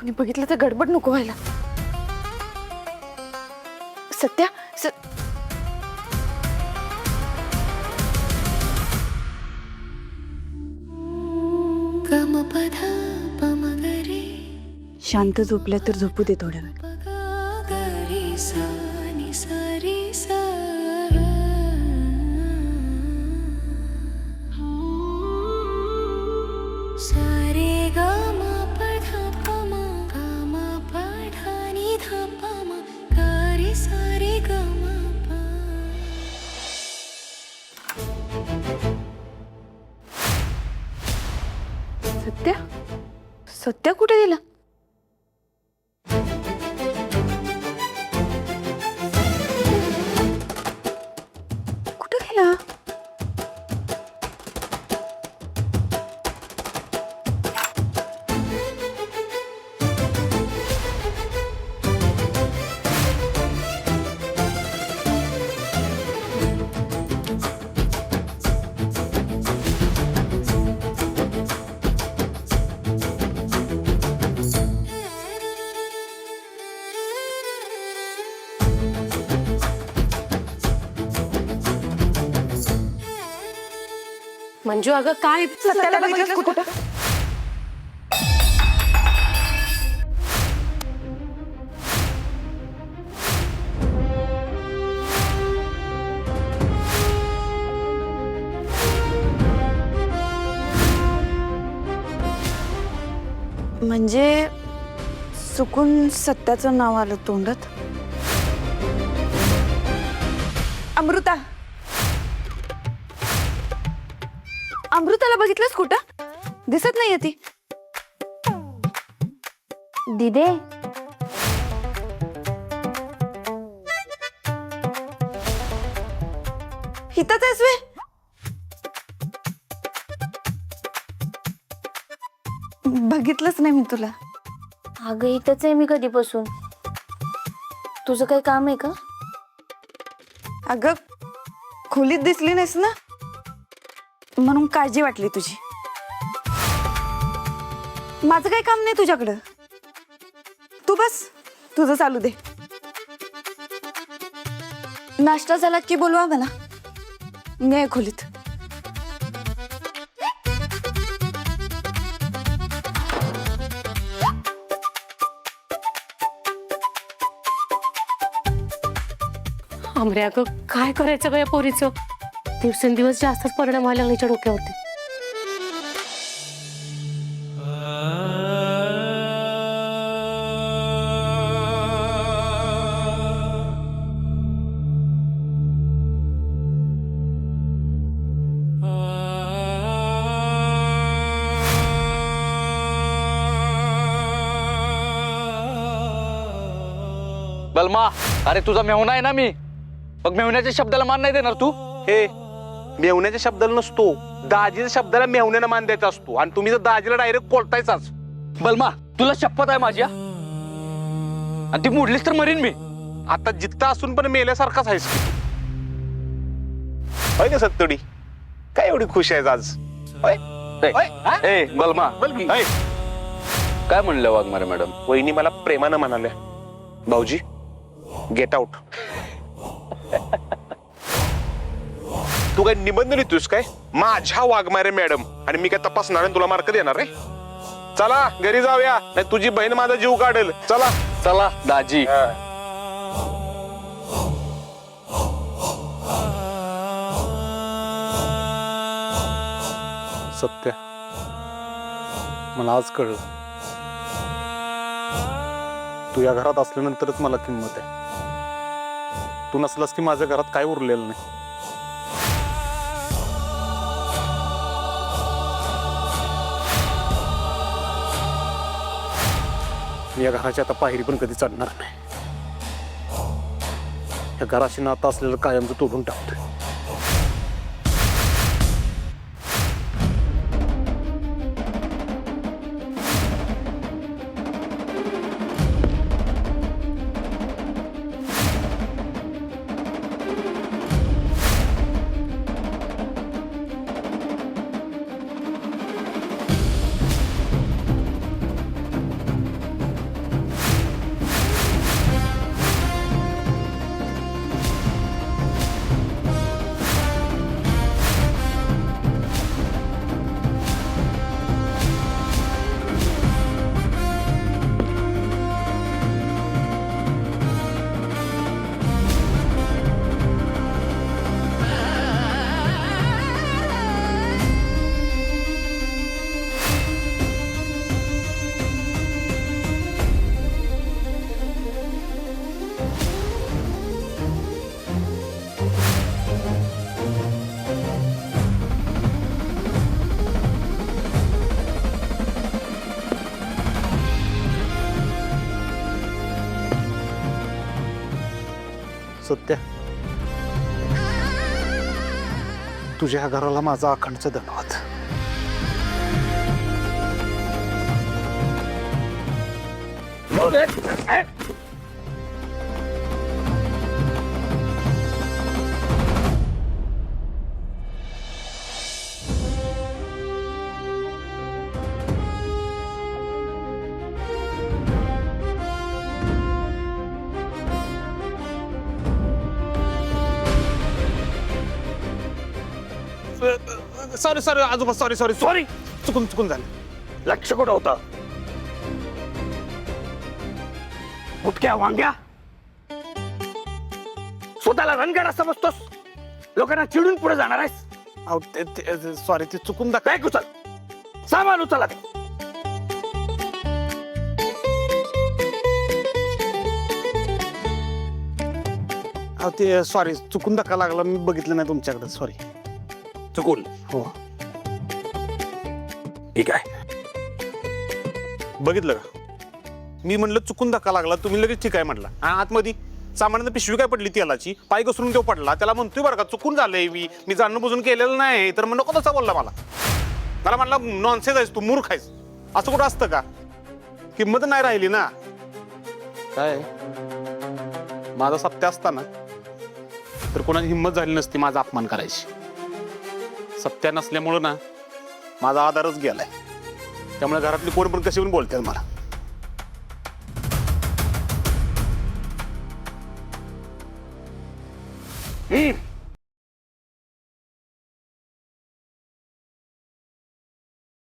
कोणी बघितलं तर गडबड नको व्हायला. सत्या शांत झोपल्या तर झोपू दे थोड्या वेळ. सत्या सत्या कुठे गेला? कुठे गेला? मंजू अगं काय सत्याला बघितलंस कुठं? म्हणजे चुकून सत्याचं नाव आलं तोंडात. अमृता, अमृताला बघितलंस कुठं? दिसत नाहीये ती. दिदे हिताच आहेस वे? बघितलंच नाही मी तुला. अगं इथंच आहे मी कधीपासून. तुझं काही काम आहे का? अगं खोलीत दिसली नाहीस ना म्हणून काळजी वाटली तुझी. माझं काही काम नाही तुझ्याकडं. तू बस तुझं चालू दे. नाश्ता झाला की बोलवा मला, मी आहे खोलीत. अमरे अगं काय करायचं ग या पोरीचं? दिवसेंदिवस जास्तच परिणाम व्हायला लागला हिच्या डोक्यावरती. बलमा, अरे तुझा मेहुणा आहे ना मी. मग मेहुण्याच्या शब्दाला मान नाही देणार तू? हे मेवण्याच्या शब्दाला नसतो, दाजीच्या शब्दाला मेवण्यानं मान द्यायचा असतो. आणि तुम्ही जर दाजीला डायरेक्ट कोलतायचाच. बलमा, तुला शपथ आहे माझ्या, आणि ती मोडलीस तर मरीन मी. आता जित्ता असून पण मेल्यासारखाच आहेस की. होय का सत्तडी? काय एवढी खुश आहेस आज? होय? होय? हा? ए बलमा, बोल की. ऐ, काय म्हणलं वाघमारे मॅडम? वहिनी मला प्रेमानं म्हणाल्या, भाऊजी गेट आउट. तू काय निबंध लिहितोस काय? माझ्या वाघमारे मॅडम, आणि मी काय तपासणार आणि तुला मार्क देणार रे? चला घरी जाऊया, नाही तुझी बहीण माझा जीव काढेल. चला चला दाजी. सत्य, मला आज कळलं, तू या घरात असल्यानंतरच मला किंमत आहे. तू नसलास की माझ्या घरात काय उरलेलं नाही. या घराची आता पायरी पण कधी चढणार नाही. या घराशी नातं असलेलं कायमचं तोडून टाकतोय. सत्या तुझ्या घराला माझा अखंडचं धन्यवाद. सॉरी सॉरी आजोबा, सॉरी सॉरी सॉरी, चुकून झालं. लक्ष कुठं होतं? मुटक्या वांग्या, स्वतःला रणगाडा समजतोस? लोकांना चिडून पुढे जाणार आहेस? अहो सॉरी, ते चुकून काय उचल, सामान उचला ते. अहो ते सॉरी, चुकून धक्का लागला, मी बघितलं नाही तुमच्याकडे, सॉरी. चुकून? हो. ठीक आहे. बघितलं का, मी म्हणलं चुकून धक्का लागला, तुम्ही लगेच ठीक आहे म्हटला. आणि आतमध्ये सामान्यानं पिशवी काय पडली तेलाची, पाय घसरून तो पडला. त्याला म्हणतोय बरं का, चुकून झालंय, मी जाणून बुजून केलेलं नाही. तर मग नको तसा बोलला मला म्हणला नॉनसेन्स आहेस तू, मूर्ख आहेस. असं कुठं असतं का? किंमत नाही राहिली ना. काय माझा सत्य असताना तर कोणाची हिंमत झाली नसती माझा अपमान करायची. सत्य नसल्यामुळं ना माझा आधारच गेलाय. त्यामुळे घरातली कोण पण कशी पण बोलतात मला.